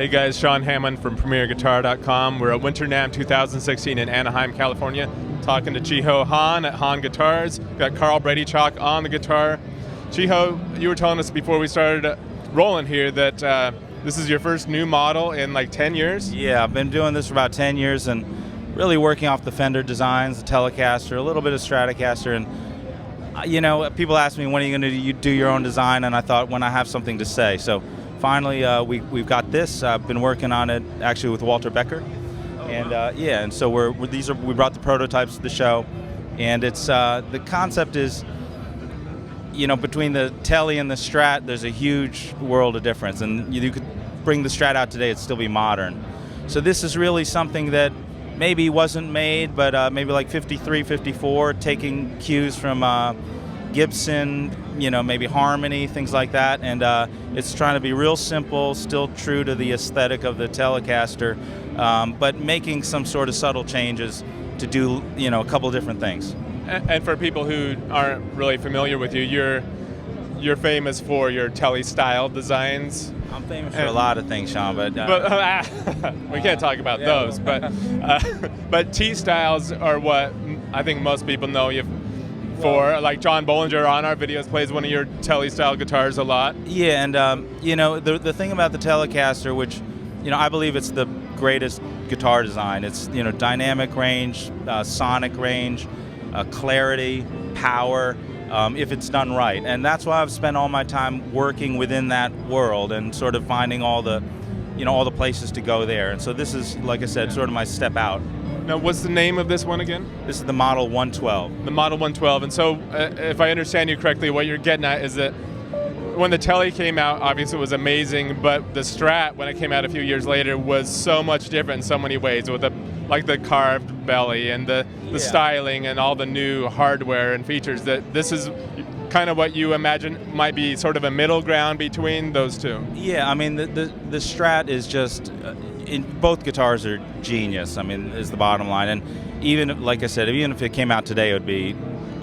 guys, Sean Hammond from PremierGuitar.com. We're at Winter NAMM 2016 in Anaheim, California, talking to Chiho Hahn at Hahn Guitars. We've got Carl Bradychalk on the guitar. Chiho, you were telling us before we started rolling here that this is your first new model in like 10 years? Yeah, I've been doing this for about 10 years and really working off the Fender designs, the Telecaster, a little bit of Stratocaster, and you know, people ask me, when are you going to do your own design? And I thought, when I have something to say. So finally, we've got this. I've been working on it actually with Walter Becker, and yeah, and so we brought the prototypes to the show, and it's the concept is, you know, between the Tele and the Strat, there's a huge world of difference, and you could bring the Strat out today, it'd still be modern. So this is really something that maybe wasn't made, but maybe like 53, 54, taking cues from Gibson, you know, maybe Harmony, things like that, and it's trying to be real simple, still true to the aesthetic of the Telecaster, but making some sort of subtle changes to do, you know, a couple of different things. And for people who aren't really familiar with you, you're famous for your Tele-style designs. I'm famous for a lot of things, Sean, but we can't talk about those. But T-styles are what I think most people know you for. Like John Bollinger on our videos plays one of your Tele-style guitars a lot. Yeah, and you know, the thing about the Telecaster, which, you know, I believe it's the greatest guitar design. It's, you know, dynamic range, sonic range, clarity, power, if it's done right. And that's why I've spent all my time working within that world and sort of finding all the, you know, all the places to go there. And so this is, like I said, sort of my step out. Now, what's the name of this one again? This is the Model 112. The Model 112. And so, if I understand you correctly, what you're getting at is that when the Tele came out, obviously it was amazing, but the Strat, when it came out a few years later, was so much different in so many ways, with the carved belly and the styling and all the new hardware and features, that this is kind of what you imagine might be sort of a middle ground between those two. Yeah, I mean, the Strat is just, both guitars are genius, I mean, is the bottom line. And even, like I said, even if it came out today, it would be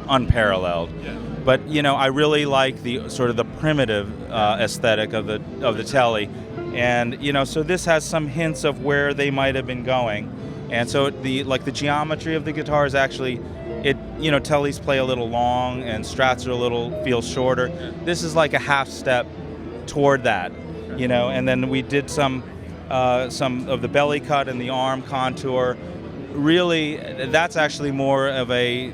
unparalleled. Yeah. But, you know, I really like the sort of the primitive aesthetic of the Tele, and, you know, so this has some hints of where they might have been going, and so the geometry of the guitar is actually, you know, Teles play a little long and Strats are feel shorter. This is like a half step toward that, you know, and then we did some of the belly cut and the arm contour. Really, that's actually more of a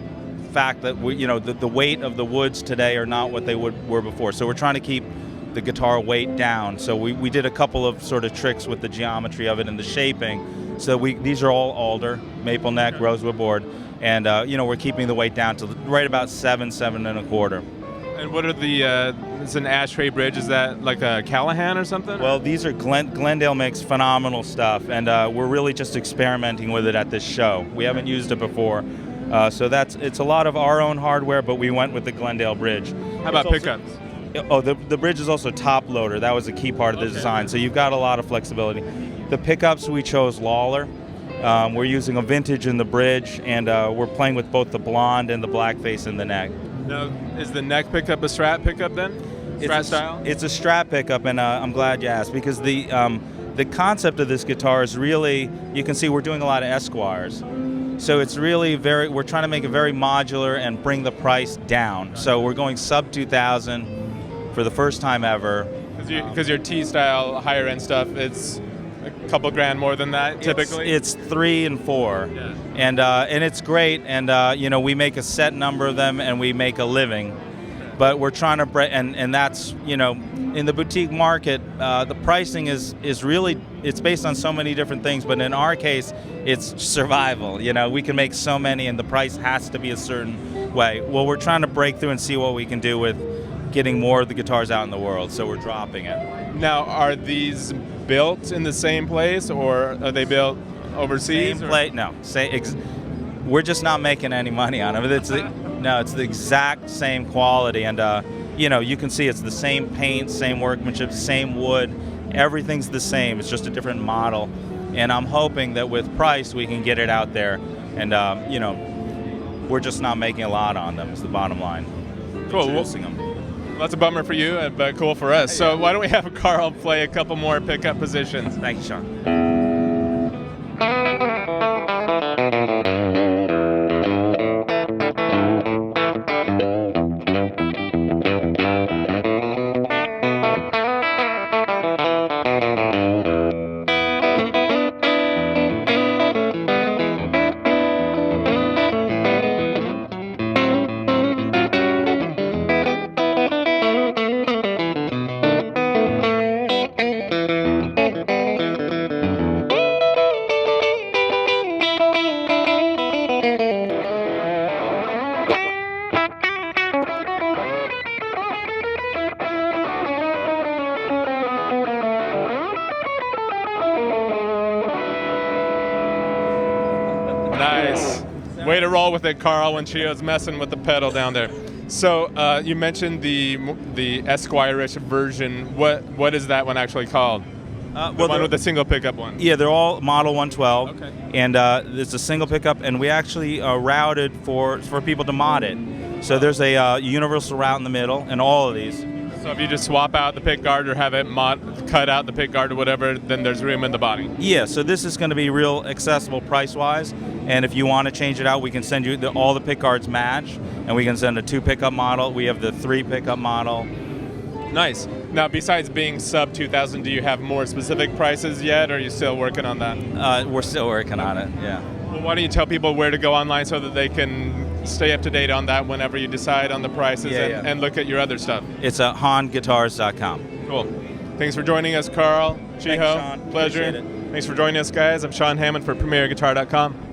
fact that you know, the weight of the woods today are not what they were before. So we're trying to keep the guitar weight down. So we did a couple of sort of tricks with the geometry of it and the shaping. So these are all alder, maple neck, rosewood board, and you know, we're keeping the weight down to right about 7 1/4. And what are it's an ashtray bridge, is that like a Callahan or something? Well, these are Glendale makes phenomenal stuff, and we're really just experimenting with it at this show. We haven't used it before. So it's a lot of our own hardware, but we went with the Glendale bridge. How about pickups? The bridge is also top loader. That was a key part of the design. So you've got a lot of flexibility. The pickups, we chose Lawler. We're using a vintage in the bridge, and we're playing with both the blonde and the black face in the neck. Now, is the neck pickup a Strat pickup then? Strat style? It's a Strat pickup, and I'm glad you asked, because the concept of this guitar is really, you can see we're doing a lot of Esquires. So it's really we're trying to make it very modular and bring the price down. So we're going sub 2,000 for the first time ever. Because your T-style higher end stuff, it's a couple grand more than that typically? It's 3 and 4. Yeah. And it's great, and you know, we make a set number of them and we make a living. But we're trying to and that's, you know, in the boutique market, the pricing is really, it's based on so many different things, but in our case, it's survival. You know, we can make so many and the price has to be a certain way. Well, we're trying to break through and see what we can do with getting more of the guitars out in the world, so we're dropping it. Now, are these built in the same place, or are they built overseas? Same place? No. We're just not making any money on them. No, it's the exact same quality, and you know, you can see it's the same paint, same workmanship, same wood. Everything's the same. It's just a different model, and I'm hoping that with price we can get it out there, and you know, we're just not making a lot on them. Is the bottom line. Cool. Introducing them. That's a bummer for you, but cool for us. So why don't we have Carl play a couple more pickup positions? Thank you, Sean. Nice. Way to roll with it, Carl, when Chio's messing with the pedal down there. So you mentioned the Esquire-ish version. What is that one actually called? The one with the single pickup one. Yeah, they're all Model 112. Okay. And it's a single pickup, and we actually routed for people to mod it. So there's a universal route in the middle in all of these. So if you just swap out the pick guard or have it cut out the pick guard or whatever, then there's room in the body. Yeah, so this is going to be real accessible price-wise, and if you want to change it out, we can send you all the pick guards match, and we can send a 2 pickup model. We have the 3 pickup model. Nice. Now, besides being sub 2,000, do you have more specific prices yet, or are you still working on that? We're still working on it, yeah. Well, why don't you tell people where to go online so that they can stay up to date on that whenever you decide on the prices and look at your other stuff? It's at HahnGuitars.com. Cool. Thanks for joining us, Carl. Thanks, Sean. Pleasure. Appreciate it. Thanks for joining us, guys. I'm Sean Hammond for PremierGuitar.com.